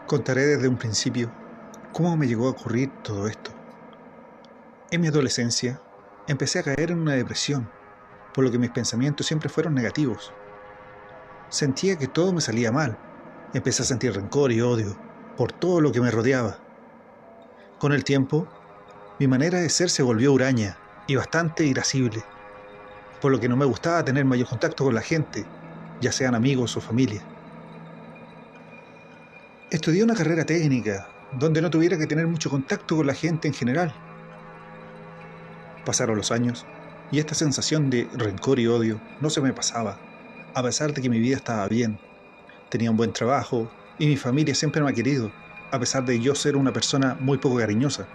Contaré desde un principio cómo me llegó a ocurrir todo esto. En mi adolescencia empecé a caer en una depresión, por lo que mis pensamientos siempre fueron negativos. Sentía que todo me salía mal. Empecé a sentir rencor y odio por todo lo que me rodeaba. Con el tiempo, mi manera de ser se volvió huraña y bastante irascible, por lo que no me gustaba tener mayor contacto con la gente, ya sean amigos o familia. Estudié una carrera técnica, donde no tuviera que tener mucho contacto con la gente en general. Pasaron los años, y esta sensación de rencor y odio no se me pasaba, a pesar de que mi vida estaba bien. Tenía un buen trabajo, y mi familia siempre me ha querido, a pesar de yo ser una persona muy poco cariñosa.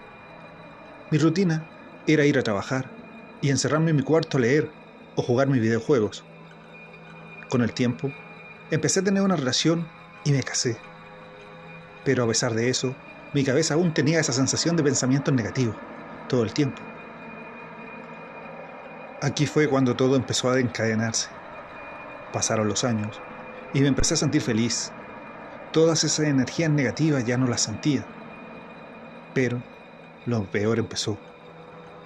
Mi rutina era ir a trabajar, y encerrarme en mi cuarto a leer, o jugar mis videojuegos. Con el tiempo, empecé a tener una relación, y me casé. Pero a pesar de eso, mi cabeza aún tenía esa sensación de pensamientos negativos, todo el tiempo. Aquí fue cuando todo empezó a desencadenarse. Pasaron los años y me empecé a sentir feliz. Todas esas energías negativas ya no las sentía. Pero lo peor empezó.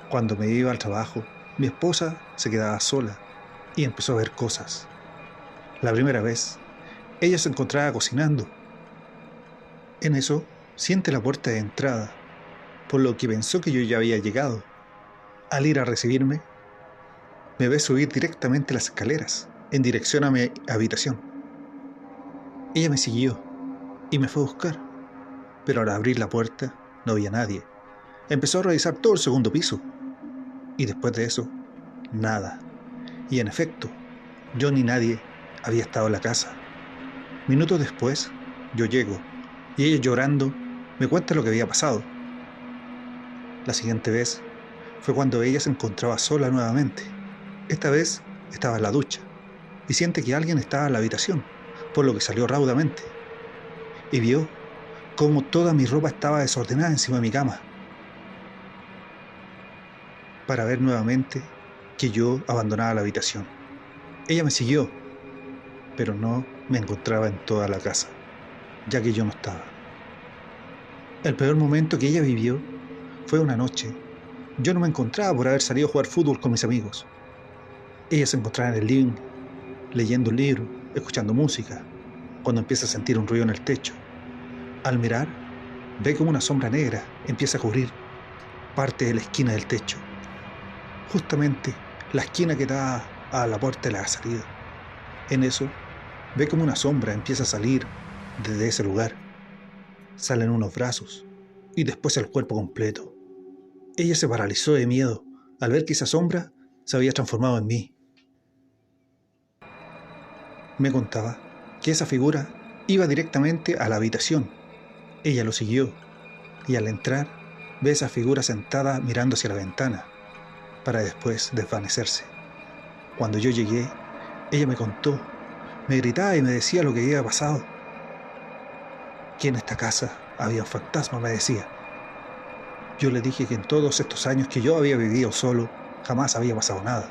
Cuando me iba al trabajo, mi esposa se quedaba sola y empezó a ver cosas. La primera vez, ella se encontraba cocinando. En eso, siente la puerta de entrada, por lo que pensó que yo ya había llegado. Al ir a recibirme, me ve subir directamente las escaleras, en dirección a mi habitación. Ella me siguió y me fue a buscar, pero al abrir la puerta no había nadie. Empezó a revisar todo el segundo piso, y después de eso, nada. Y en efecto, yo ni nadie había estado en la casa. Minutos después, yo llego, y ella llorando me cuenta lo que había pasado. La siguiente vez fue cuando ella se encontraba sola nuevamente. Esta vez estaba en la ducha, y siente que alguien estaba en la habitación, por lo que salió raudamente, y vio cómo toda mi ropa estaba desordenada encima de mi cama, para ver nuevamente que yo abandonaba la habitación. Ella me siguió, pero no me encontraba en toda la casa, ya que yo no estaba. El peor momento que ella vivió fue una noche. Yo no me encontraba por haber salido a jugar fútbol con mis amigos. Ella se encontraba en el living, leyendo un libro, escuchando música, cuando empieza a sentir un ruido en el techo. Al mirar, ve como una sombra negra empieza a cubrir parte de la esquina del techo, justamente la esquina que da a la puerta de la salida. En eso, ve como una sombra empieza a salir desde ese lugar. Salen unos brazos y después el cuerpo completo. Ella se paralizó de miedo al ver que esa sombra se había transformado en mí. Me contaba que esa figura iba directamente a la habitación. Ella lo siguió y al entrar ve esa figura sentada mirando hacia la ventana para después desvanecerse. Cuando yo llegué, ella me contó, me gritaba y me decía lo que había pasado. Que en esta casa había un fantasma, me decía. Yo le dije que en todos estos años que yo había vivido solo, jamás había pasado nada.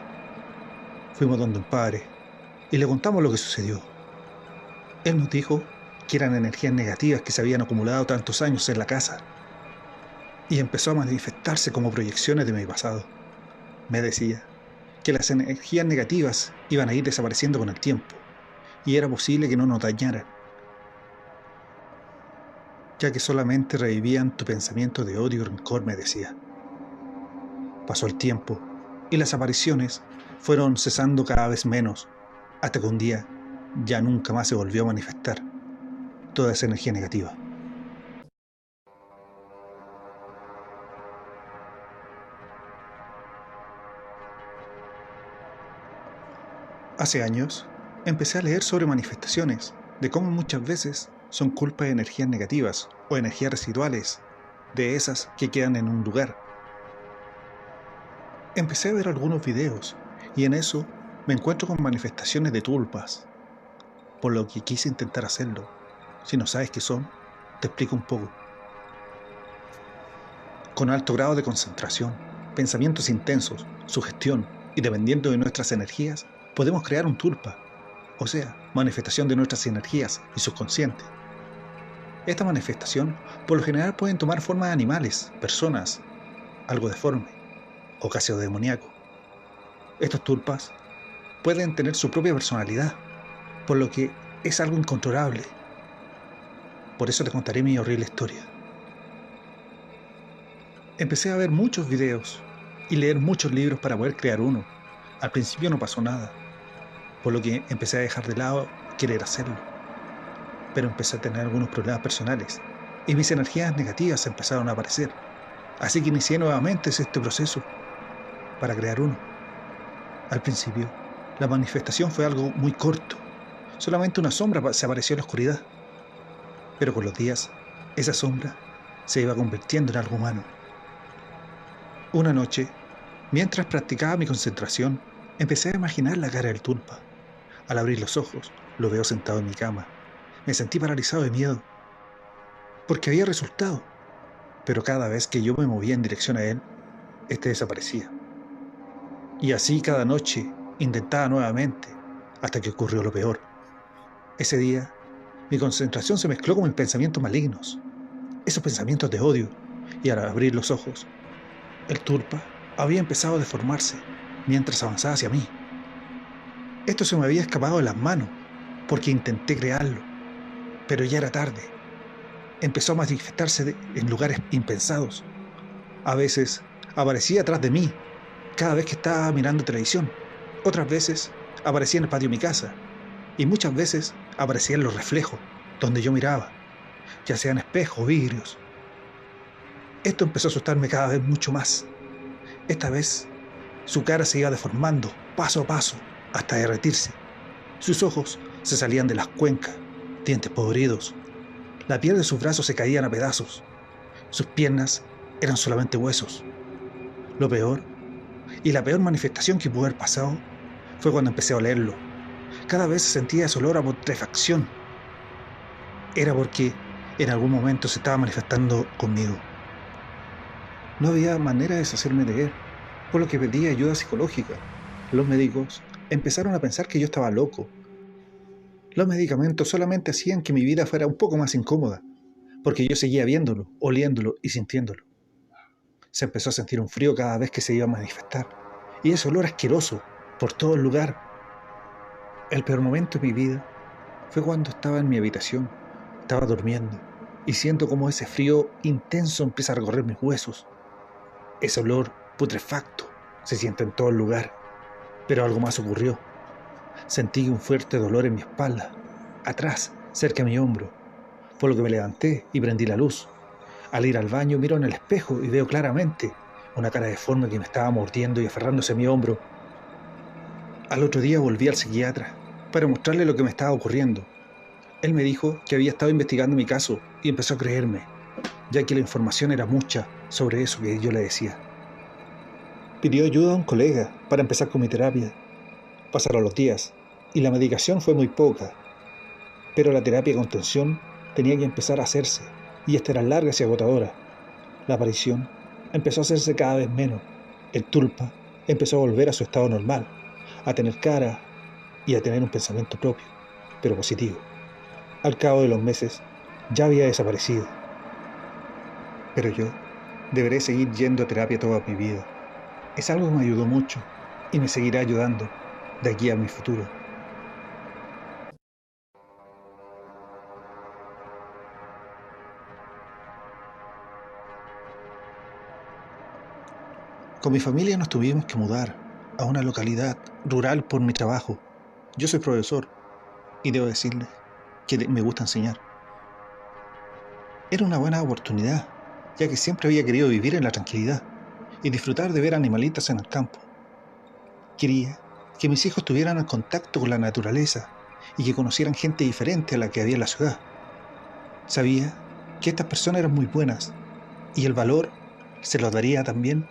Fuimos donde un padre y le contamos lo que sucedió. Él nos dijo que eran energías negativas que se habían acumulado tantos años en la casa y empezó a manifestarse como proyecciones de mi pasado. Me decía que las energías negativas iban a ir desapareciendo con el tiempo y era posible que no nos dañaran, ya que solamente revivían tu pensamiento de odio y rencor, me decía. Pasó el tiempo y las apariciones fueron cesando cada vez menos, hasta que un día ya nunca más se volvió a manifestar toda esa energía negativa. Hace años empecé a leer sobre manifestaciones, de cómo muchas veces son culpa de energías negativas o energías residuales, de esas que quedan en un lugar. Empecé a ver algunos videos y en eso me encuentro con manifestaciones de tulpas, por lo que quise intentar hacerlo. Si no sabes qué son, te explico un poco. Con alto grado de concentración, pensamientos intensos, sugestión y dependiendo de nuestras energías, podemos crear un tulpa, o sea, manifestación de nuestras energías y subconsciente. Esta manifestación por lo general pueden tomar forma de animales, personas, algo deforme o casi demoníaco. Estos tulpas pueden tener su propia personalidad, por lo que es algo incontrolable. Por eso te contaré mi horrible historia. Empecé a ver muchos videos y leer muchos libros para poder crear uno. Al principio no pasó nada, por lo que empecé a dejar de lado querer hacerlo. Pero empecé a tener algunos problemas personales y mis energías negativas empezaron a aparecer. Así que inicié nuevamente este proceso para crear uno. Al principio, la manifestación fue algo muy corto. Solamente una sombra se apareció en la oscuridad. Pero con los días, esa sombra se iba convirtiendo en algo humano. Una noche, mientras practicaba mi concentración, empecé a imaginar la cara del tulpa. Al abrir los ojos, lo veo sentado en mi cama. Me sentí paralizado de miedo, porque había resultado. Pero cada vez que yo me movía en dirección a él, este desaparecía. Y así cada noche intentaba nuevamente, hasta que ocurrió lo peor. Ese día, mi concentración se mezcló con mis pensamientos malignos, esos pensamientos de odio, y al abrir los ojos, el tulpa había empezado a deformarse mientras avanzaba hacia mí. Esto se me había escapado de las manos, porque intenté crearlo, pero ya era tarde. Empezó a manifestarse en lugares impensados. A veces aparecía atrás de mí, cada vez que estaba mirando televisión. Otras veces aparecía en el patio de mi casa, y muchas veces aparecía en los reflejos, donde yo miraba, ya sean espejos o vidrios. Esto empezó a asustarme cada vez mucho más. Esta vez, su cara se iba deformando, paso a paso, hasta derretirse. Sus ojos se salían de las cuencas, dientes podridos. La piel de sus brazos se caían a pedazos. Sus piernas eran solamente huesos. Lo peor, y la peor manifestación que pudo haber pasado, fue cuando empecé a olerlo. Cada vez sentía ese olor a putrefacción. Era porque en algún momento se estaba manifestando conmigo. No había manera de deshacerme de él, por lo que pedí ayuda psicológica. Los médicos empezaron a pensar que yo estaba loco. Los medicamentos solamente hacían que mi vida fuera un poco más incómoda, porque yo seguía viéndolo, oliéndolo y sintiéndolo. Se empezó a sentir un frío cada vez que se iba a manifestar, y ese olor asqueroso por todo el lugar. El peor momento de mi vida fue cuando estaba en mi habitación, estaba durmiendo, y siento como ese frío intenso empieza a recorrer mis huesos. Ese olor putrefacto se siente en todo el lugar, pero algo más ocurrió. Sentí un fuerte dolor en mi espalda, atrás, cerca de mi hombro, por lo que me levanté y prendí la luz. Al ir al baño miro en el espejo y veo claramente una cara deforme que me estaba mordiendo y aferrándose a mi hombro. Al otro día volví al psiquiatra para mostrarle lo que me estaba ocurriendo. Él me dijo que había estado investigando mi caso y empezó a creerme, ya que la información era mucha sobre eso que yo le decía. Pidió ayuda a un colega para empezar con mi terapia. Pasaron los días y la medicación fue muy poca, pero la terapia de contención tenía que empezar a hacerse, y esta era larga y agotadora. La aparición empezó a hacerse cada vez menos. El tulpa empezó a volver a su estado normal, a tener cara y a tener un pensamiento propio, pero positivo. Al cabo de los meses ya había desaparecido. Pero yo deberé seguir yendo a terapia toda mi vida. Es algo que me ayudó mucho y me seguirá ayudando de aquí a mi futuro. Con mi familia nos tuvimos que mudar a una localidad rural por mi trabajo. Yo soy profesor y debo decirles que me gusta enseñar. Era una buena oportunidad, ya que siempre había querido vivir en la tranquilidad y disfrutar de ver animalitos en el campo. Quería que mis hijos tuvieran el contacto con la naturaleza y que conocieran gente diferente a la que había en la ciudad. Sabía que estas personas eran muy buenas y el valor se los daría también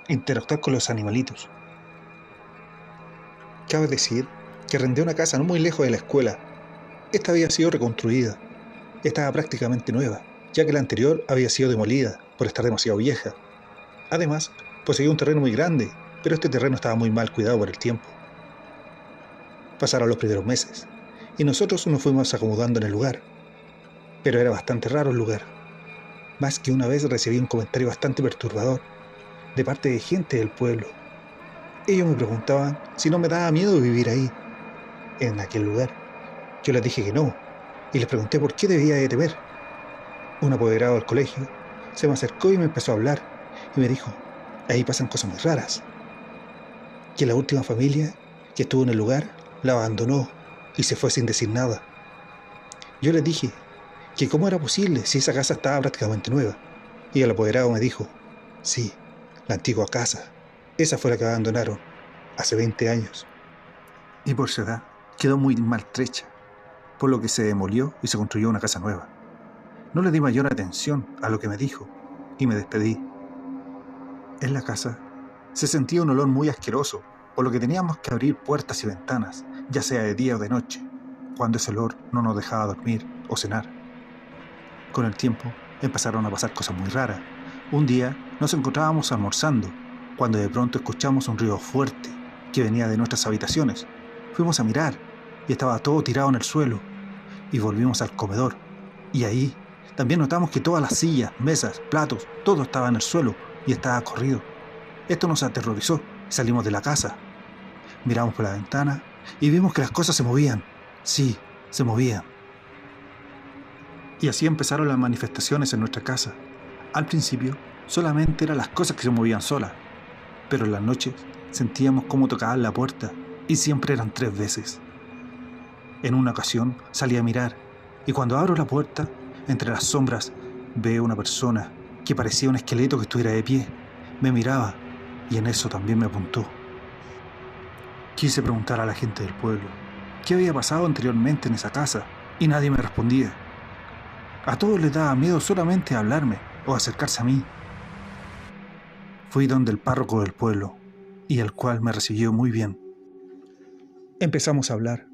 interactuar con los animalitos. Cabe decir que arrendé una casa no muy lejos de la escuela. Esta había sido reconstruida. Estaba prácticamente nueva, ya que la anterior había sido demolida por estar demasiado vieja. Además, poseía un terreno muy grande, pero este terreno estaba muy mal cuidado por el tiempo. Pasaron los primeros meses, y nosotros nos fuimos acomodando en el lugar. pero era bastante raro el lugar. Más que una vez recibí un comentario bastante perturbador de parte de gente del pueblo. Ellos me preguntaban si no me daba miedo vivir ahí, en aquel lugar. Yo les dije que no, y les pregunté por qué debía de temer. Un apoderado del colegio se me acercó y me empezó a hablar, y me dijo, ahí pasan cosas muy raras, que la última familia que estuvo en el lugar la abandonó y se fue sin decir nada. Yo les dije que cómo era posible si esa casa estaba prácticamente nueva, y el apoderado me dijo, sí, la antigua casa, esa fue la que abandonaron hace 20 años. Y por su edad quedó muy maltrecha, por lo que se demolió y se construyó una casa nueva. No le di mayor atención a lo que me dijo y me despedí. En la casa se sentía un olor muy asqueroso, por lo que teníamos que abrir puertas y ventanas, ya sea de día o de noche, cuando ese olor no nos dejaba dormir o cenar. Con el tiempo empezaron a pasar cosas muy raras. Un día nos encontrábamos almorzando, cuando de pronto escuchamos un ruido fuerte que venía de nuestras habitaciones. Fuimos a mirar y estaba todo tirado en el suelo, y volvimos al comedor, y ahí también notamos que todas las sillas, mesas, platos, todo estaba en el suelo y estaba corrido. Esto nos aterrorizó y salimos de la casa. Miramos por la ventana y vimos que las cosas se movían. Sí, se movían. Y así empezaron las manifestaciones en nuestra casa. Al principio solamente eran las cosas que se movían solas, pero en las noches sentíamos cómo tocaban la puerta y siempre eran 3 veces. En una ocasión salí a mirar y cuando abro la puerta, entre las sombras, veo una persona que parecía un esqueleto que estuviera de pie. Me miraba y en eso también me apuntó. Quise preguntar a la gente del pueblo qué había pasado anteriormente en esa casa y nadie me respondía. A todos les daba miedo solamente hablarme o acercarse a mí. Fui donde el párroco del pueblo y el cual me recibió muy bien. Empezamos a hablar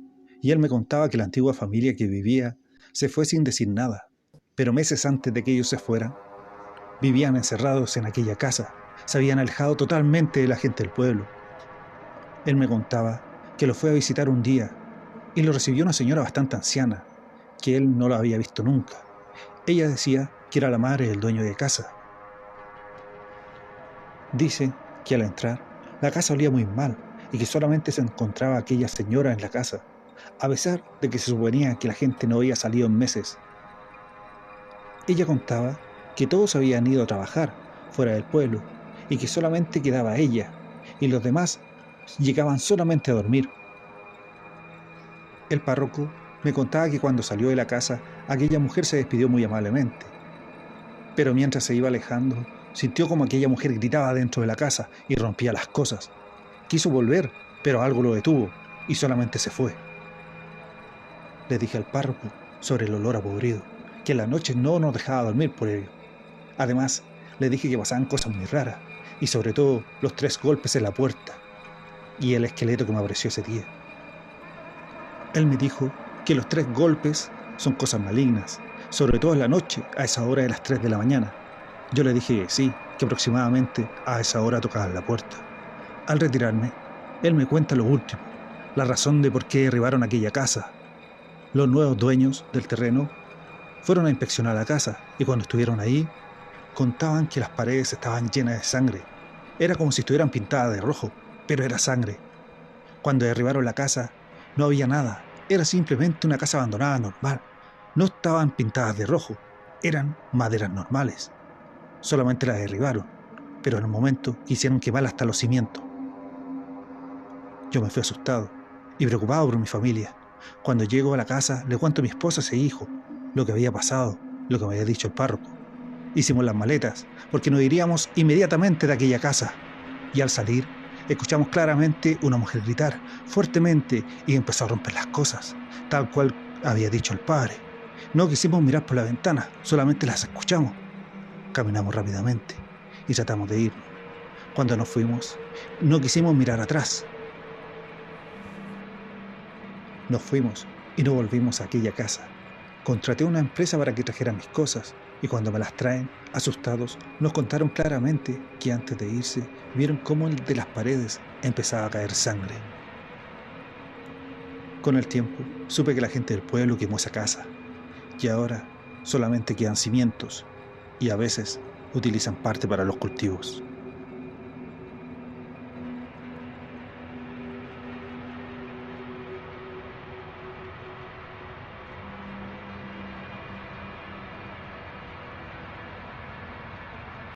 y él me contaba que la antigua familia que vivía se fue sin decir nada, pero meses antes de que ellos se fueran, vivían encerrados en aquella casa, se habían alejado totalmente de la gente del pueblo. Él me contaba que lo fue a visitar un día y lo recibió una señora bastante anciana, que él no la había visto nunca. Ella decía que era la madre del dueño de casa. Dice que al entrar, la casa olía muy mal y que solamente se encontraba aquella señora en la casa, a pesar de que se suponía que la gente no había salido en meses. Ella contaba que todos habían ido a trabajar fuera del pueblo y que solamente quedaba ella, y los demás llegaban solamente a dormir. El párroco me contaba que cuando salió de la casa, aquella mujer se despidió muy amablemente, pero mientras se iba alejando, sintió como aquella mujer gritaba dentro de la casa y rompía las cosas. Quiso volver, pero algo lo detuvo y solamente se fue. Le dije al párroco sobre el olor a podrido, que en la noche no nos dejaba dormir por ello. Además, le dije que pasaban cosas muy raras, y sobre todo los 3 golpes en la puerta, y el esqueleto que me apareció ese día. Él me dijo que los 3 golpes son cosas malignas, sobre todo en la noche, a esa hora de las 3 de la mañana. Yo le dije que sí, que aproximadamente a esa hora tocaban la puerta. Al retirarme, él me cuenta lo último, la razón de por qué derribaron aquella casa. Los nuevos dueños del terreno fueron a inspeccionar la casa y cuando estuvieron ahí, contaban que las paredes estaban llenas de sangre. Era como si estuvieran pintadas de rojo, pero era sangre. Cuando derribaron la casa, no había nada. Era simplemente una casa abandonada normal. No estaban pintadas de rojo. Eran maderas normales. Solamente las derribaron, pero en el momento quisieron quemar hasta los cimientos. Yo me fui asustado y preocupado por mi familia. Cuando llego a la casa, le cuento a mi esposa e hijo lo que había pasado, lo que me había dicho el párroco. Hicimos las maletas, porque nos iríamos inmediatamente de aquella casa. Y al salir, escuchamos claramente una mujer gritar fuertemente y empezó a romper las cosas, tal cual había dicho el padre. No quisimos mirar por la ventana, solamente las escuchamos. Caminamos rápidamente y tratamos de irnos. Cuando nos fuimos, no quisimos mirar atrás. Nos fuimos y no volvimos a aquella casa. Contraté una empresa para que trajera mis cosas y cuando me las traen, asustados, nos contaron claramente que antes de irse vieron cómo de las paredes empezaba a caer sangre. Con el tiempo, supe que la gente del pueblo quemó esa casa y ahora solamente quedan cimientos y a veces utilizan parte para los cultivos.